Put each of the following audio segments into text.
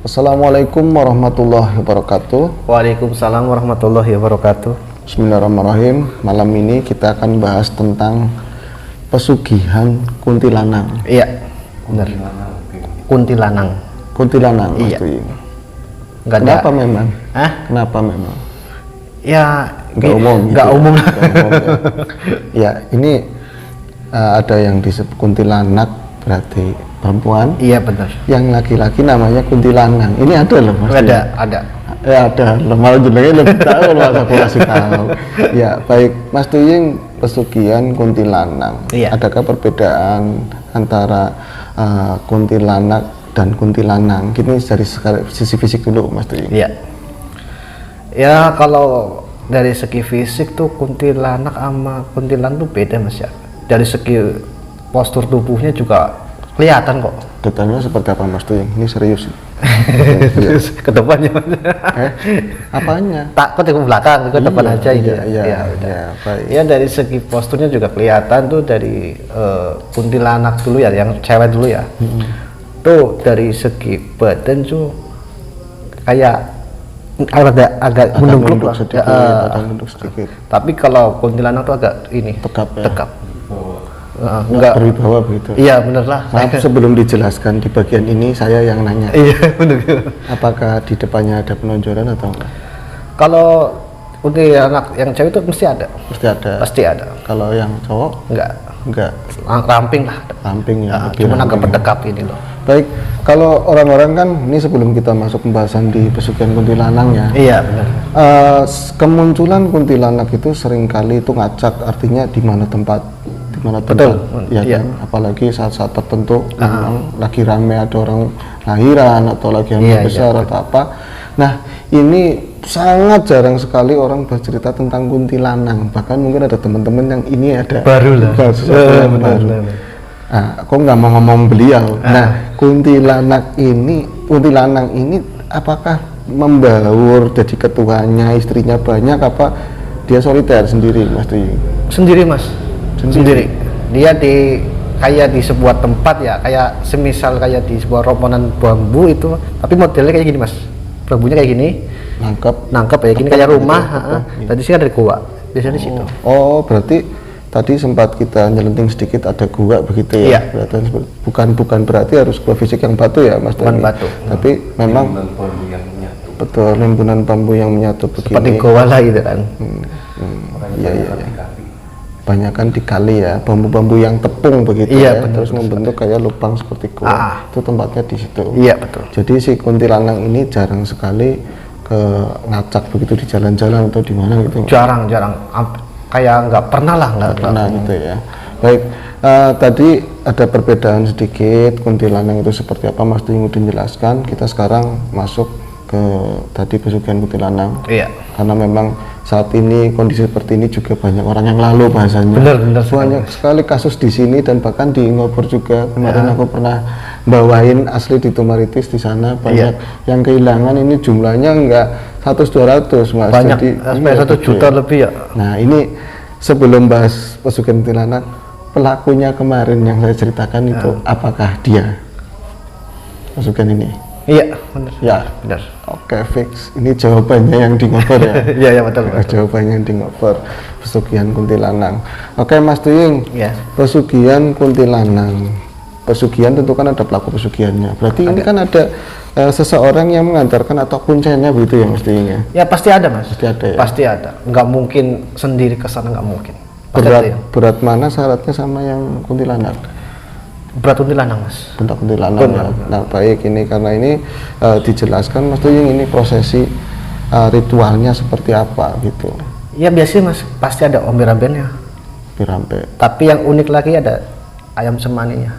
Assalamualaikum warahmatullahi wabarakatuh. Waalaikumsalam warahmatullahi wabarakatuh. Bismillahirrahmanirrahim. Malam ini kita akan bahas tentang pesugihan kuntilanang. Iya, benar. Kuntilanang. Kuntilanang, Mas Iya. Dwi. Enggak ada. Kenapa memang? Hah? Kenapa memang? Ya, Nggak umum. Enggak gitu umum. ya. Nggak umum, ya. Ya, ini ada yang disebut kuntilanak, berarti perempuan. Iya, benar. Yang laki-laki namanya kuntilanang. Ini ada loh, Mas Dwi. Ada. Ya ada, malah jenengnya lebih tahu loh, aku kasih tahu. Ya baik, Mas Tuying, pesugihan kuntilanang. Iya. Adakah perbedaan antara kuntilanak dan kuntilanang? Gini dari sisi fisik dulu, Mas Tuying. Iya. Ya, kalau dari segi fisik tuh kuntilanak sama kuntilan tuh beda, Mas ya. Dari segi postur tubuhnya juga kelihatan kok. Detailnya seperti apa, Mas Tuying? Ini serius. Ke depannya. Apanya? Takut ke belakang, ke depan aja ini. Iya, baik. Ya dari segi posturnya juga kelihatan tuh dari kuntilanak dulu ya, yang cewek dulu ya. Tuh dari segi badan tuh kayak agak mendungkluk lah. sedikit, ada mendung sedikit. Tapi kalau kuntilanak tuh agak ini Tegap ya? tegap. Enggak berwibawa begitu. Iya bener lah. Maaf, sebelum dijelaskan di bagian ini saya yang nanya. Iya bener. Apakah di depannya ada penonjolan atau enggak? Kalau kuntilanak yang cewek itu mesti ada. Pasti ada. Pasti ada. Kalau yang cowok Enggak. ramping Ramping lah. ya. lebih Cuman agak ramping. berdekap ini loh. Baik, kalau orang-orang kan ini sebelum kita masuk pembahasan di pesugihan kuntilanak ya. Iya benar. Kemunculan kuntilanak itu seringkali itu ngacak, artinya di mana tempat Betul. ya Iya. kan, apalagi saat-saat tertentu memang lagi rame, ada orang lahiran atau lagi hamil besar atau apa. Nah, ini sangat jarang sekali orang bercerita tentang kuntilanang, bahkan mungkin ada teman-teman yang ini ada Baru lah. sesuatu yang baru. Nah, aku nggak mau ngomong beliau. Nah, kuntilanang ini apakah membaur jadi ketuanya, istrinya banyak, apa dia soliter sendiri, Mas Tuying? Sendiri mas. Sendiri. Dia kayak di sebuah tempat ya, kayak semisal kayak di sebuah rombongan bambu itu, tapi modelnya kayak gini mas. Bambunya kayak gini. Nangkep ya gini kayak rumah. Tadi sih ada gua. Biasanya di situ. Oh, berarti tadi sempat kita nyelenting sedikit ada gua begitu ya. Iya. Bukan berarti harus gua fisik yang batu ya, Mas Bukan Tuying. batu. Tapi memang betul, rimbunan bambu yang menyatu begini. Seperti goa lah gitu kan. Iya. Banyakan di kali ya, bambu-bambu yang tepung begitu Iya, ya, betul, terus membentuk kayak lubang seperti gua. Itu tempatnya di situ. Iya betul. Jadi si kuntilanak ini jarang sekali ke ngacak begitu di jalan-jalan atau di mana gitu. Jarang. Kayak nggak pernah lah, nggak Pernah gitu ya. Baik, tadi ada perbedaan sedikit kuntilanak itu seperti apa, Mas Tuying udah jelaskan. Kita sekarang masuk ke tadi pesugihan kuntilanak. Iya. Karena memang saat ini kondisi seperti ini juga banyak orang yang lalu bahasanya. Bener. Banyak sekali kasus di sini dan bahkan di Ngobor juga. Kemarin aku pernah bawain asli di Tumaritis di sana banyak yang kehilangan, ini jumlahnya enggak 100-200 Mas. Banyak. Jadi Sampai 1 juta lebih ya. Nah, ini sebelum bahas pesugihan kuntilanak, pelakunya kemarin yang saya ceritakan itu apakah dia pesugihan ini? Iya benar. Ya. Benar. Oke, fix. Ini jawabannya yang di Ngobor ya. Iya betul. Jawabannya yang di Ngobor, pesugihan kuntilanak. Oke, Mas Tuying. Iya. Pesugihan kuntilanak. Pesugihan tentu kan ada pelaku pesugihannya. Berarti ini kan ada seseorang yang mengantarkan atau kuncinya begitu ya, Mas Tuying ya? Ya pasti ada mas. Pasti ada ya. Pasti ada. Nggak mungkin sendiri ke sana, nggak mungkin. Pasti ada ya. Berat mana syaratnya sama yang kuntilanak? Berat kuntilanak mas. Bentuk kuntilanak ya. Nah, baik, ini karena ini dijelaskan Mas Tuying, ini prosesi ritualnya seperti apa gitu. Ya biasanya mas, pasti ada ombe-rambennya. Pirampe. Tapi yang unik lagi ada ayam semaninya.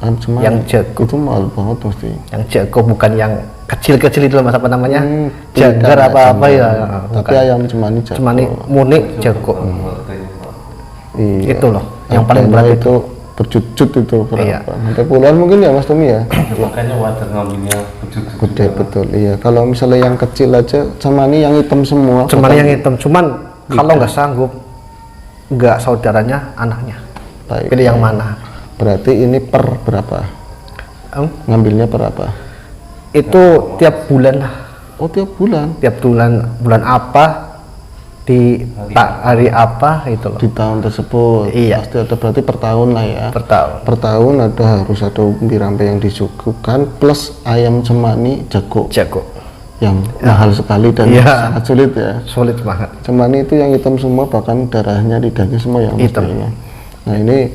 Ayam semani. Yang jago. Itu mahal banget Mas Tuying. Yang jago, bukan yang kecil-kecil itu mas, apa namanya? Jagar Jagar apa-apa ya. Tapi ayam semani jago. Semani murni jago. Iya. Itu loh, yang paling berat itu. Berjut-jut itu berapa? Iya. Sampai puluhan mungkin ya Mas Tommy ya. Makanya wajar ngambilnya Gede betul, iya. Kalau misalnya yang kecil aja, semani yang hitam semua. Semani yang hitam, cuman kalau nggak sanggup, nggak saudaranya, anaknya. Baik. Pilih yang mana? Berarti ini per berapa? Ngambilnya per apa? Itu tiap bulan lah. Oh, tiap bulan. Tiap bulan apa di hari apa itu loh. Di tahun tersebut. Iya. Pasti ada, berarti per tahun lah ya. Per tahun. Per tahun harus ada umbi rampe yang disuguhkan plus ayam cemani jago. Yang mahal sekali dan sangat sulit ya. Sulit banget. Cemani itu yang hitam semua, bahkan darahnya, lidahnya semua yang hitam. Nah ini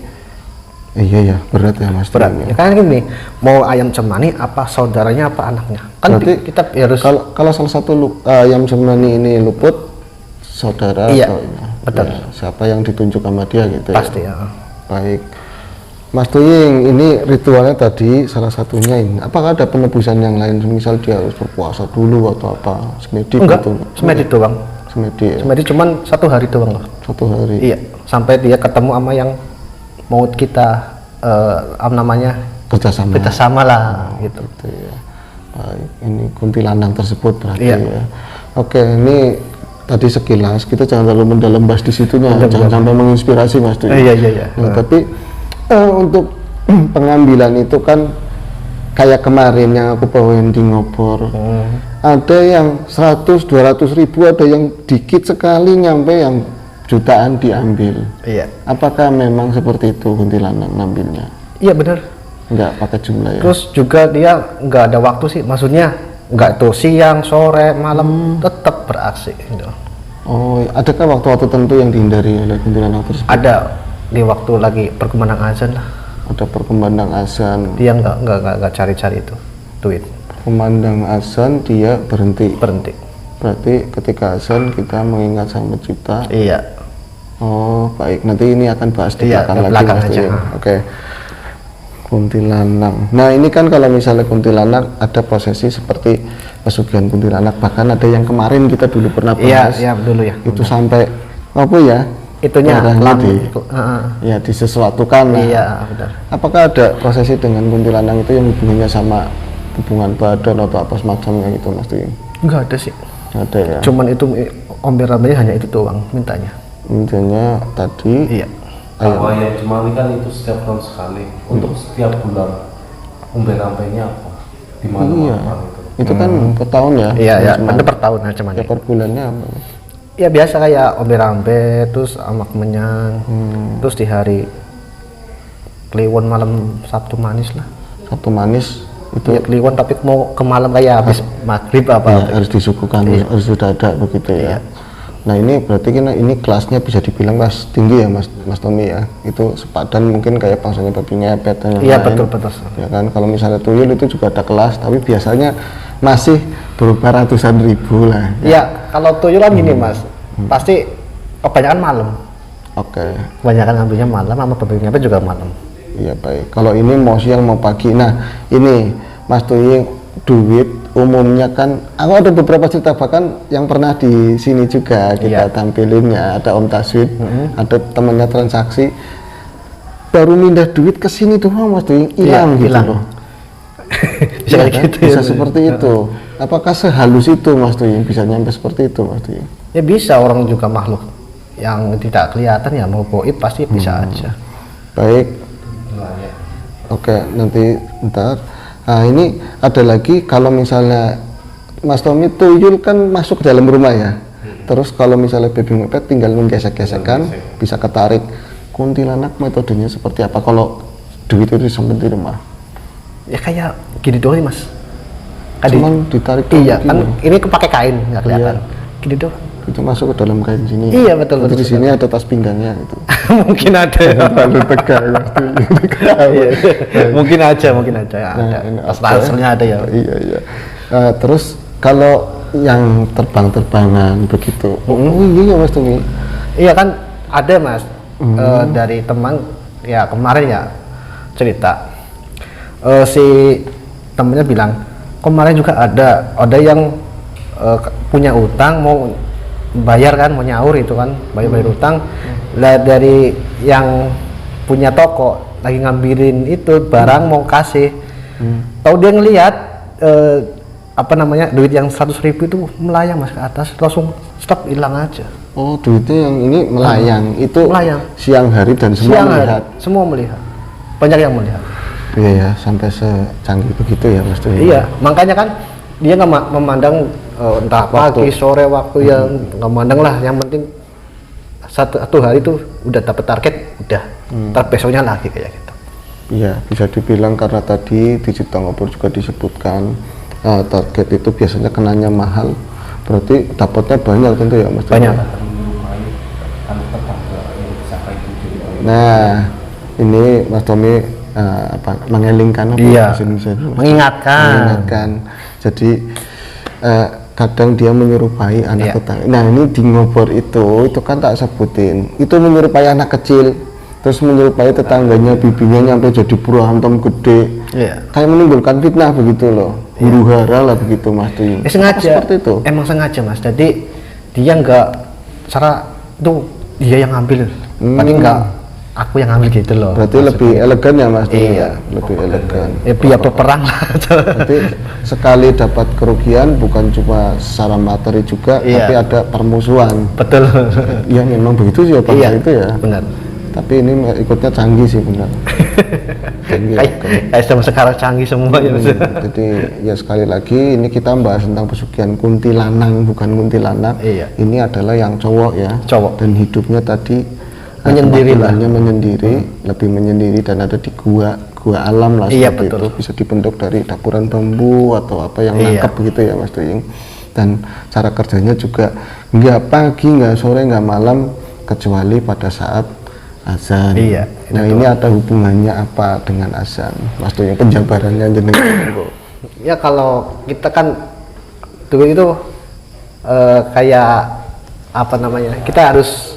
iya ya, berat ya Mas. Berat. Ya kan gini, mau ayam cemani apa saudaranya apa anaknya? Kan berarti kita harus kalau salah satu ayam cemani ini luput, saudara atau betul. Ya, siapa yang ditunjuk sama dia gitu. Pasti ya. Baik. Mas Tuying, ini ritualnya tadi salah satunya ini. Apakah ada penebusan yang lain? Misal dia harus berpuasa dulu atau apa? Semedi Enggak, gitu? semedi doang. Semedi ya? Semedi cuman 1 hari doang loh. 1 hari? Iya, sampai dia ketemu sama yang mau kita namanya kerjasama lah gitu. Gitu ya. Baik, ini kuntilanak tersebut berarti Iya. ya. Oke, ini tadi sekilas, kita jangan terlalu mendalam bahas di situnya, jangan sampai menginspirasi Mas Tuying. Iya. Nah, tapi untuk pengambilan itu kan kayak kemarin yang aku bawain di ngobor, ada yang 100-200 ribu, ada yang dikit sekali nyampe yang jutaan diambil. Iya. Apakah memang seperti itu kuntilanak ngambilnya? Iya benar. Enggak pakai jumlah ya? Terus juga dia nggak ada waktu sih, maksudnya nggak tuh siang, sore, malam tetap beraksi gitu. Oh, adakah waktu-waktu tertentu yang dihindari oleh kuntilanak tersebut? Ada di waktu lagi perkembangan azan lah. Ada perkembangan azan. Dia nggak cari-cari itu duit. Perkembangan azan dia berhenti. Berarti ketika azan kita mengingat Sang Pencipta. Iya. Oh, baik. Nanti ini akan bahas di belakang lagi Mas aja. Oke. Kuntilanak. Nah, ini kan kalau misalnya kuntilanak ada prosesi seperti pesugihan kuntilanak, bahkan ada yang kemarin kita dulu pernah bahas. Iya, dulu ya. Itu sampai apa ya? Itunya ya disesuatukan lah. Iya, benar. Apakah ada prosesi dengan kuntilanak itu yang hubungannya sama hubungan badan atau apa semacamnya gitu Mas Tuying? Enggak ada sih. Ada ya. Cuman itu ombe-rambenya hanya itu doang mintanya. Mintanya tadi. Iya. Kalau ayam cemani kan itu setiap tahun sekali. Untuk setiap bulan umbe rampenya apa? Di mana Iya. Itu kan per tahun ya. Iya, ada per tahun aja cemani. Ya, per bulannya apa? Ya biasa kayak ombe rambe, terus sama kemenyan, terus di hari Kliwon malam Sabtu manis lah. Sabtu manis itu Ya Kliwon tapi mau ke malam kayak habis maghrib apa? harus disuguhkan, harus sudah ada begitu ya. Nah ini berarti kan ini kelasnya bisa dibilang Mas tinggi ya Mas Tommy ya. Itu sepadan mungkin kayak bangsanya babi ngepet dan Iya lain. betul. Ya kan kalau misalnya tuyul itu juga ada kelas, tapi biasanya masih berupa ratusan ribu lah. Iya, kalau tuyul kan gini Mas, pasti kebanyakan malam. Oke. Kebanyakan ngambilnya malam, sama babi ngepet juga malam. Iya baik. Kalau ini mau siang mau pagi. Nah ini Mas Tuying, duit umumnya kan, aku ada beberapa cerita bahkan yang pernah di sini juga kita tampilin ya. Ada Om Taswid, ada temannya transaksi, baru mindah duit ke sini tuh Mas Tuying hilang gitu loh. Bisa kan? gitu Bisa ya, seperti itu. Apakah sehalus itu Mas Tuying, bisa nyampe seperti itu Mas Tuying? Ya bisa, orang juga makhluk yang tidak kelihatan ya mau goib pasti bisa aja. Baik. Oke, nanti ntar. Nah ini ada lagi, kalau misalnya Mas Tommy tuyul kan masuk ke dalam rumah ya. Terus kalau misalnya babi ngepet tinggal menggesek-gesekkan, bisa ketarik. Kuntilanak metodenya seperti apa kalau duit itu disimpan di rumah? Ya kayak gini doang Mas. Cuman ditarik Iya gitu. kan ini kepake kain nggak kelihatan. Gini doang. Itu masuk ke dalam kain sini. Iya betul. Di sini ada tas pinggangnya itu. Mungkin ada. Terlalu tegar waktu itu. Mungkin aja ya. ini Pas apa ransel-nya ada ya. Iya. Terus kalau yang terbang-terbangan begitu. Oh iya Mas Tommy. Iya kan ada Mas. Dari teman ya kemarin ya cerita. Si temennya bilang kemarin juga ada yang punya utang mau bayar kan, mau nyaur itu kan, bayar utang. Lah dari yang punya toko lagi ngambilin itu barang mau kasih, tahu dia ngelihat duit yang 100.000 itu melayang Mas ke atas, langsung stop hilang aja. Oh duitnya yang ini melayang, itu Melayang. siang hari dan semua Siang melihat. hari, semua melihat, banyak yang melihat. Iya ya, sampai secanggih begitu ya Mas Tuyung. Iya, makanya kan dia nggak memandang entah pagi, sore, waktu yang nggak memandang lah. Yang penting satu hari itu udah dapat target, udah. Ntar besoknya lagi kayak gitu. Iya, bisa dibilang karena tadi di Cipta Ngobor juga disebutkan target itu biasanya kenanya mahal. Berarti dapatnya banyak tentu ya Mas Tuyung. Banyak. Nah, ini Mas Tommy mengelingkan apa Iya, bahasa Indonesia itu, Mas? mengingatkan. Jadi kadang dia menyerupai anak Iya. tetangga. Nah, ini di Ngobor itu kan tak sebutin. Itu menyerupai anak kecil, terus menyerupai tetangganya, bibinya nyampe jadi berantem gede. Iya. Kayak menimbulkan fitnah begitu loh. Huru hara lah begitu Mas Tuyung. Sengaja. Seperti itu. Emang sengaja Mas. Jadi dia nggak cara itu dia yang ngambil. Tadi nggak aku yang ngambil gitu loh. Berarti lebih elegan ya Mas Tuyung. Iya. Lebih elegan. Ya biar berperang lah. Berarti sekali dapat kerugian bukan cuma secara materi juga, Iya. tapi ada permusuhan. Betul. Ya memang begitu sih ya bangsa Iya, itu ya. benar. Tapi ini ikutnya canggih sih benar. Canggih. Kayak sama sekarang canggih semua ya Mas. Jadi ya sekali lagi ini kita bahas tentang pesugihan kuntilanang bukan kuntilanak. Iya. Ini adalah yang cowok ya. Cowok. Dan hidupnya tadi Menyendiri lah. tempat tinggalnya menyendiri, lebih menyendiri dan ada di gua alam lah Iya, seperti betul. itu. Bisa dibentuk dari dapuran bambu atau apa yang Iya. nangkep begitu ya Mas Tuyung. Dan cara kerjanya juga nggak pagi, nggak sore, nggak malam kecuali pada saat azan. Iya, Nah ini ada hubungannya apa dengan azan, Mas Tuyung? Penjabarannya jenengan. Ya kalau kita kan dulu itu kayak apa namanya? Kita harus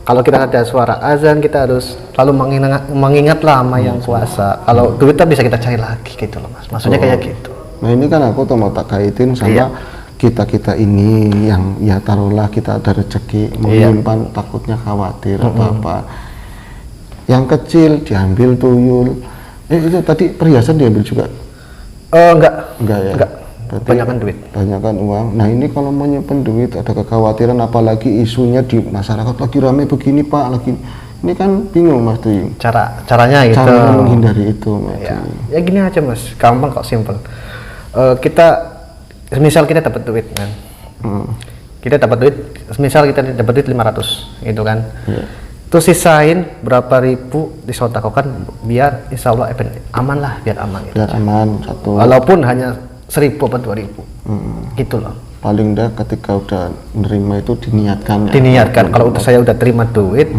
kalau kita ada suara azan kita harus selalu mengingat lah sama yang kuasa. Kalau duit kan bisa kita cari lagi gitu loh Mas. Maksudnya kayak gitu. Nah ini kan aku tuh mau tak kaitin sama Iya. kita ini yang ya taruhlah kita ada rezeki menyimpan takutnya khawatir atau apa. Yang kecil diambil tuyul. Itu tadi perhiasan diambil juga? Enggak Enggak ya? enggak. Berarti Banyakan duit. Banyakan uang. Nah ini kalau menyimpan duit ada kekhawatiran apalagi isunya di masyarakat lagi rame begini Pak lagi. Ini kan bingung Mas Tuyung. Caranya gitu. Cara menghindari itu Mas Ya, Tuyung. ya gini aja Mas, gampang kok, simple. Kita misal kita dapat duit kan. Kita dapat duit, misal kita dapat duit 500 gitu kan. Iya. Terus sisain berapa ribu disodakokan biar insya Allah aman lah, biar aman gitu. Biar aman satu. Walaupun hanya 1.000 atau 2.000 gitu loh. Paling enggak ketika udah menerima itu diniatkan ya. Diniatkan kalau saya udah terima duit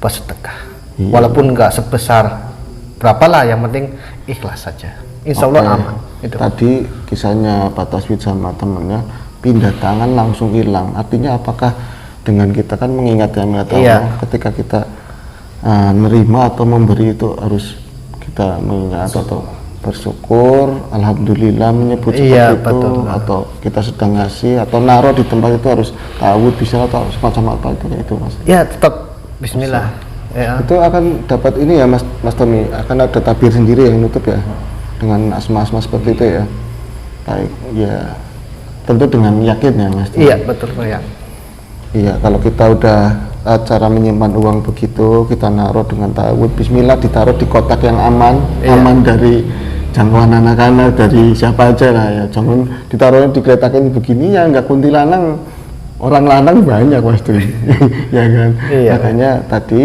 pas sedekah. Iya. Walaupun nggak sebesar berapalah, yang penting ikhlas saja. Insya Allah Oke. aman. Itu. Tadi kisahnya Pak Taswid sama temennya pindah tangan langsung hilang. Artinya apakah dengan kita kan mengingat ya Iya. ketika kita menerima atau memberi itu harus kita mengingat atau bersyukur, alhamdulillah menyebut Iya, seperti itu, betul. atau kita sedang ngasih atau naruh di tempat itu harus tahu bisa atau semacam apa itu kayak itu Mas. Ya tetap Bismillah. Ya. Itu akan dapat ini ya Mas Tommy, akan ada tabir sendiri yang nutup ya dengan asma-asma seperti itu ya. Baik, ya tentu dengan yakin ya Mas Tommy. Iya betul ya. Iya, kalau kita udah cara menyimpan uang begitu, kita naruh dengan ta'awud bismillah, ditaruh di kotak yang aman, Iya. aman dari jangkauan anak-anak, dari siapa aja lah ya. Jangan ditaruhnya di keletakan begini ya, nggak kuntilanang, orang lanang banyak Mas Tuyung. Ya kan? Iya. Makanya tadi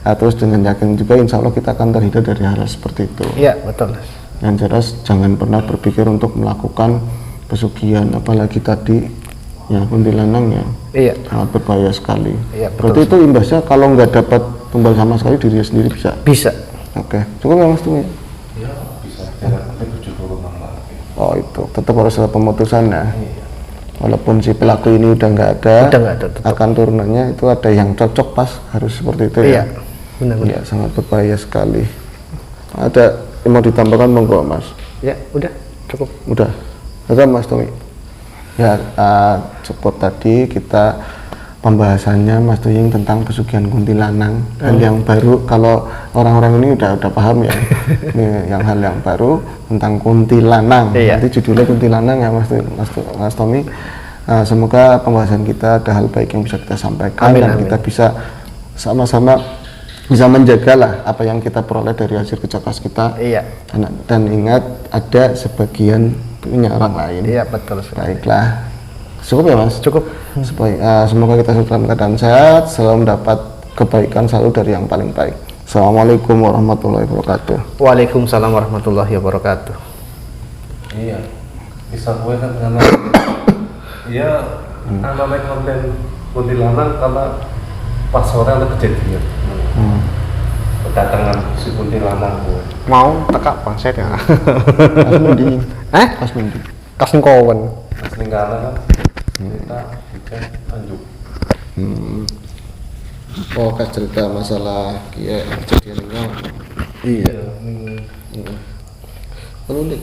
terus dengan yakin juga insya Allah kita akan terhindar dari hal seperti itu. Iya betul. Yang jelas jangan pernah berpikir untuk melakukan pesugihan, apalagi tadi ya kuntilanang ya. Iya. Sangat berbahaya sekali. Iya, Berarti betul. itu imbasnya kalau nggak dapat tumbal sama sekali diri sendiri bisa. Bisa. Oke, cukup ya Mas Tumi. Ya bisa. Tapi 7 turunan lagi. Oh itu tetap harus ada pemutusan ya. Walaupun si pelaku ini udah nggak ada, Udah nggak ada, tetap. akan turunannya itu ada yang cocok pas harus seperti itu Iya. ya. Benar-benar. Iya, sangat berbahaya sekali. Ada yang mau ditambahkan monggo Mas. Ya udah cukup. Udah, tetap Mas Tommy. Ya, cukup tadi kita pembahasannya Mas Tuying tentang pesugihan kuntilanang. Hal yang baru, kalau orang-orang ini udah paham ya. Ini yang hal yang baru tentang kuntilanang. Iya. Nanti judulnya kuntilanang ya Mas Tommy. Semoga pembahasan kita ada hal baik yang bisa kita sampaikan Amin, dan amin. kita bisa sama-sama bisa menjaga lah apa yang kita peroleh dari hasil kerja keras kita. Iya. Dan ingat ada sebagian punya orang lain. Iya, betul sekali. Baiklah, cukup ya mas. Cukup. Semoga kita selalu dalam keadaan sehat, selalu mendapat kebaikan selalu dari yang paling baik. Assalamualaikum warahmatullahi wabarakatuh. Waalaikumsalam warahmatullahi wabarakatuh. Iya, bisa gue kan karena ya karena naik konten kuntilanak karena pas sore ada kejadian kedatangan si kuntilanak gue. Mau tekak bangset ya? Pas mending. Pas mending. Kasih kawan. Pas ninggalan kan kita bikin anjuk. Oh, kan cerita masalah kejadian ini. Iya. Unik.